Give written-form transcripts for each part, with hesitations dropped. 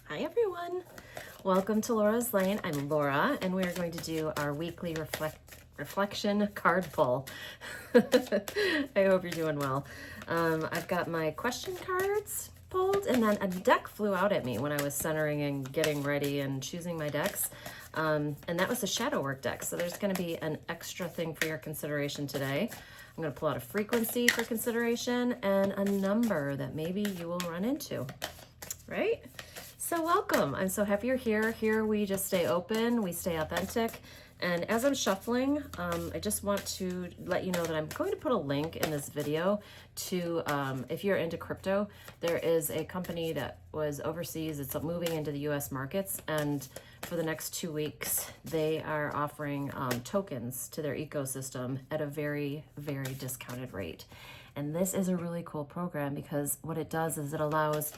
Hi everyone, welcome to Laura's Lane. I'm Laura and we are going to do our weekly reflection card pull. I hope you're doing well. I've got my question cards pulled and then a deck flew out at me when I was centering and getting ready and choosing my decks. And that was the shadow work deck. So there's going to be an extra thing for your consideration today. I'm going to pull out a frequency for consideration and a number that maybe you will run into, right? So welcome. I'm so happy you're here. Here we just stay open, we stay authentic. And as I'm shuffling, I just want to let you know that I'm going to put a link in this video to, if you're into crypto, there is a company that was overseas. It's moving into the US markets. And for the next 2 weeks, they are offering tokens to their ecosystem at a very, very discounted rate. And this is a really cool program because what it does is it allows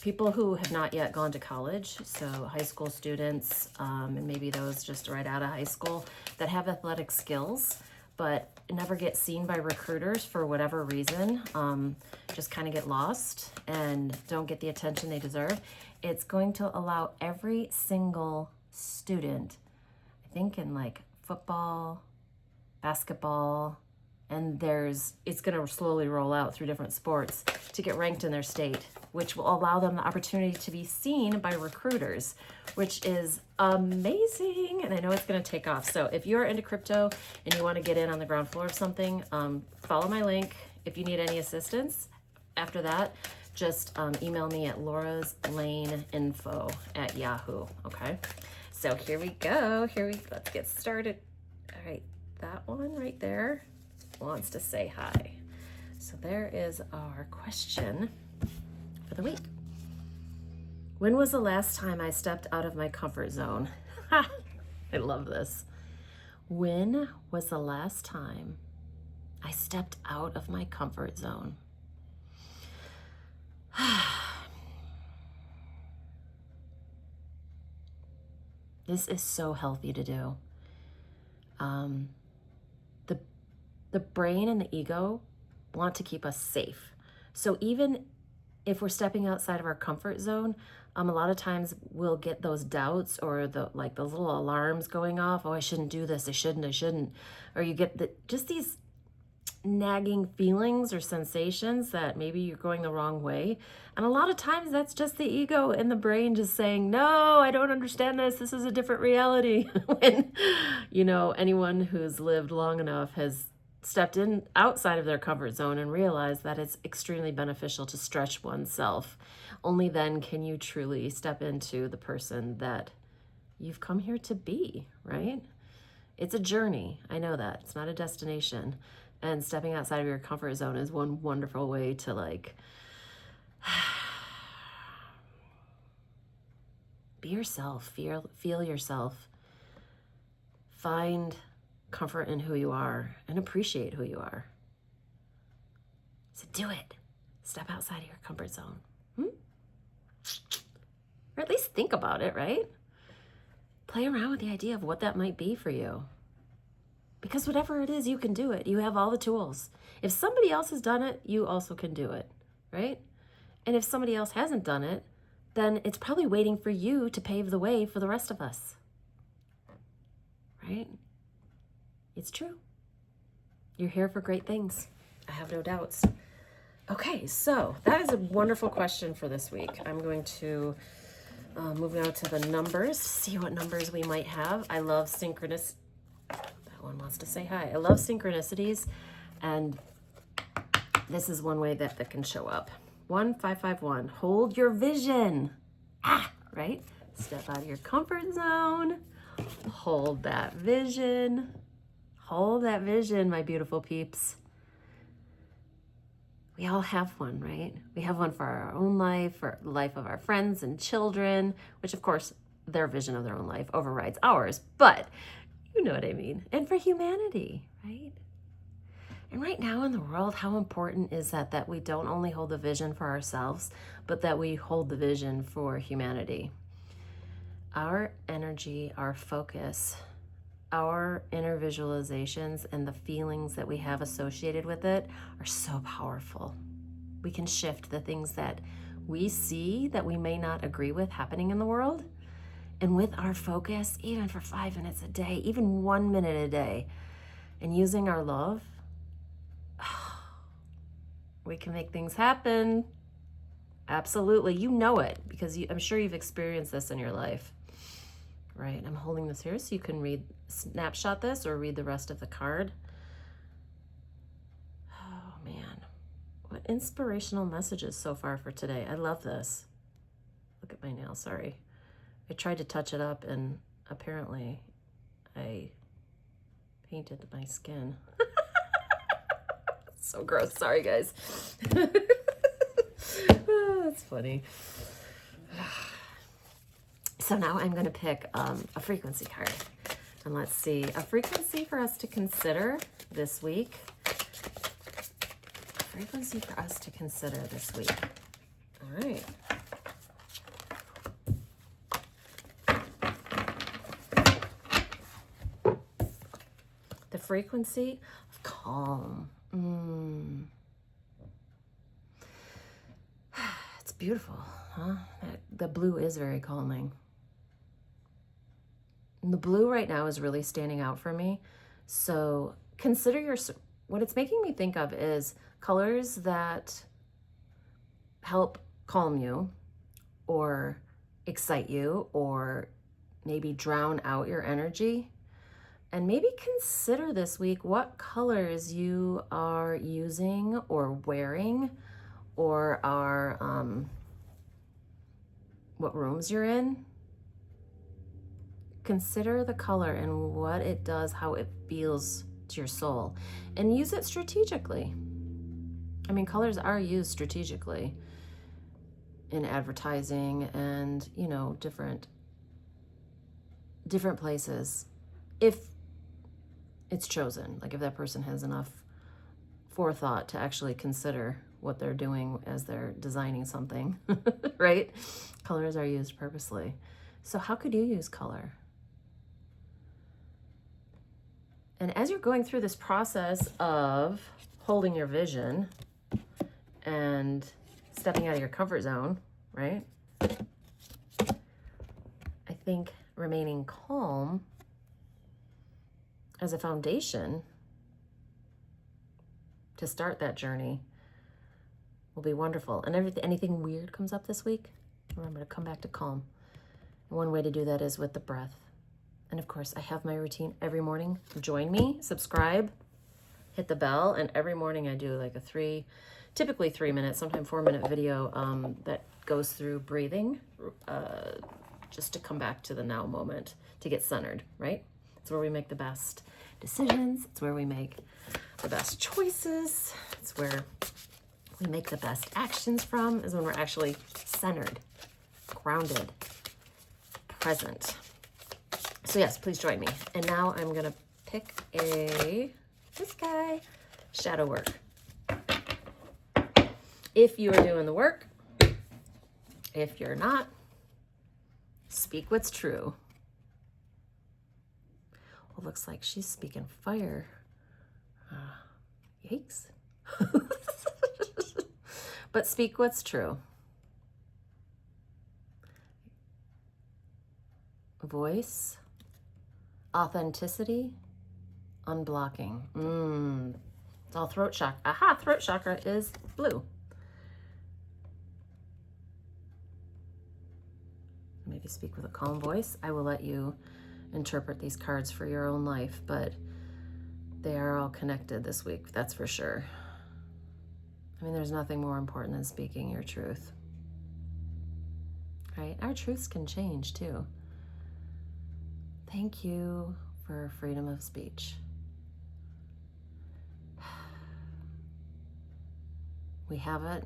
people who have not yet gone to college, so high school students, and maybe those just right out of high school that have athletic skills, but never get seen by recruiters for whatever reason, just kind of get lost and don't get the attention they deserve. It's going to allow every single student, I think in like football, basketball, and it's going to slowly roll out through different sports to get ranked in their state, which will allow them the opportunity to be seen by recruiters, which is amazing. And I know it's going to take off. So if you're into crypto and you want to get in on the ground floor of something, follow my link. If you need any assistance after that, just email me at LaurasLaneInfo@yahoo. Okay. So here we go. Let's get started. All right. That one right there wants to say hi. So there is our question for the week. When was the last time I stepped out of my comfort zone? I love this. When was the last time I stepped out of my comfort zone? This is so healthy to do. The brain and the ego want to keep us safe. So even if we're stepping outside of our comfort zone, a lot of times we'll get those doubts or the little alarms going off. Oh, I shouldn't do this. I shouldn't. Or you get just these nagging feelings or sensations that maybe you're going the wrong way. And a lot of times that's just the ego and the brain just saying, no, I don't understand this. This is a different reality. When, anyone who's lived long enough has stepped in outside of their comfort zone and realized that it's extremely beneficial to stretch oneself. Only then can you truly step into the person that you've come here to be, right? It's a journey. I know that. It's not a destination. And stepping outside of your comfort zone is one wonderful way to be yourself, feel yourself, find comfort in who you are and appreciate who you are. So do it. Step outside of your comfort zone. Or at least think about it, right? Play around with the idea of what that might be for you. Because whatever it is, you can do it. You have all the tools. If somebody else has done it, you also can do it, right? And if somebody else hasn't done it, then it's probably waiting for you to pave the way for the rest of us, right? It's true. You're here for great things. I have no doubts. Okay, so that is a wonderful question for this week. I'm going to move now to the numbers, see what numbers we might have. I love synchronous. That one wants to say hi. I love synchronicities, and this is one way that can show up. 1551, hold your vision. Right? Step out of your comfort zone. Hold that vision. Hold that vision, my beautiful peeps. We all have one, right? We have one for our own life, for the life of our friends and children, which of course, their vision of their own life overrides ours, but you know what I mean. And for humanity, right? And right now in the world, how important is that we don't only hold the vision for ourselves, but that we hold the vision for humanity. Our energy, our focus, our inner visualizations and the feelings that we have associated with it are so powerful. We can shift the things that we see that we may not agree with happening in the world. And with our focus, even for 5 minutes a day, even 1 minute a day, and using our love, we can make things happen. Absolutely. You know it because I'm sure you've experienced this in your life, right? I'm holding this here so you can snapshot this or read the rest of the card. Oh man, what inspirational messages so far for today. I love this. Look at my nail, sorry. I tried to touch it up and apparently I painted my skin. So gross, sorry guys. Oh, that's funny. So now I'm going to pick a frequency card. And let's see, a frequency for us to consider this week. A frequency for us to consider this week. All right. The frequency of calm. It's beautiful, huh? The blue is very calming. And the blue right now is really standing out for me. So consider what it's making me think of is colors that help calm you or excite you or maybe drown out your energy. And maybe consider this week what colors you are using or wearing or are, what rooms you're in. Consider the color and what it does, how it feels to your soul, and use it strategically. I mean, colors are used strategically in advertising and, you know, different places. If it's chosen, like if that person has enough forethought to actually consider what they're doing as they're designing something, right? Colors are used purposely. So how could you use color? And as you're going through this process of holding your vision and stepping out of your comfort zone, right? I think remaining calm as a foundation to start that journey will be wonderful. And anything weird comes up this week, remember to come back to calm. And one way to do that is with the breath. And of course, I have my routine every morning. Join me, subscribe, hit the bell, and every morning I do like a typically 3 minute, sometimes 4 minute video that goes through breathing, just to come back to the now moment, to get centered, right? It's where we make the best decisions. It's where we make the best choices. It's where we make the best actions from, is when we're actually centered, grounded, present. So yes, please join me. And now I'm gonna pick this guy, shadow work. If you are doing the work, if you're not, speak what's true. Well, looks like she's speaking fire. Yikes. But speak what's true. Voice, authenticity, unblocking. It's all throat chakra. Aha, throat chakra is blue. Maybe speak with a calm voice. I will let you interpret these cards for your own life, but they are all connected this week, that's for sure. I mean, there's nothing more important than speaking your truth, right? Our truths can change too. Thank you for freedom of speech. We have it.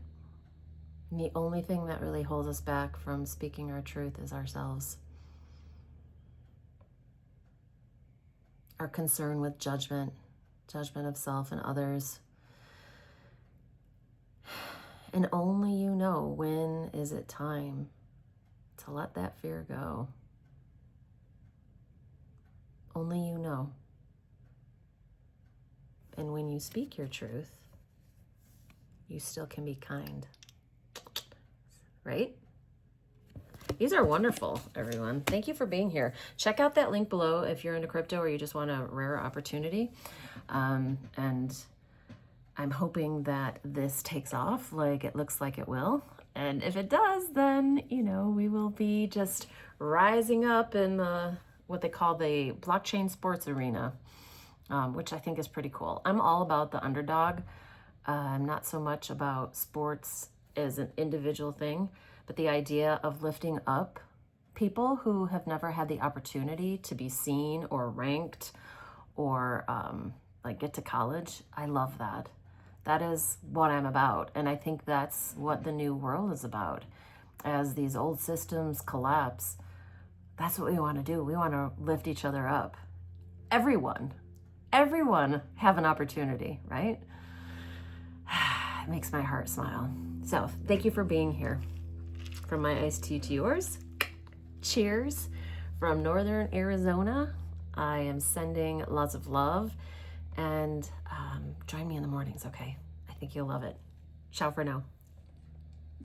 And the only thing that really holds us back from speaking our truth is ourselves. Our concern with judgment of self and others. And only you know when is it time to let that fear go. Only you know. And when you speak your truth, you still can be kind. right? These are wonderful, everyone. Thank you for being here. Check out that link below if you're into crypto or you just want a rare opportunity. And I'm hoping that this takes off like it looks like it will. And if it does, then, you know, we will be just rising up in the, what they call the blockchain sports arena, which I think is pretty cool. I'm all about the underdog. I'm not so much about sports as an individual thing, but the idea of lifting up people who have never had the opportunity to be seen or ranked or like get to college. I love that. That is what I'm about. And I think that's what the new world is about. As these old systems collapse, that's what we want to do. We want to lift each other up. Everyone have an opportunity, right? It makes my heart smile. So thank you for being here. From my iced tea to yours, cheers. From Northern Arizona, I am sending lots of love, and join me in the mornings, okay? I think you'll love it. Ciao for now.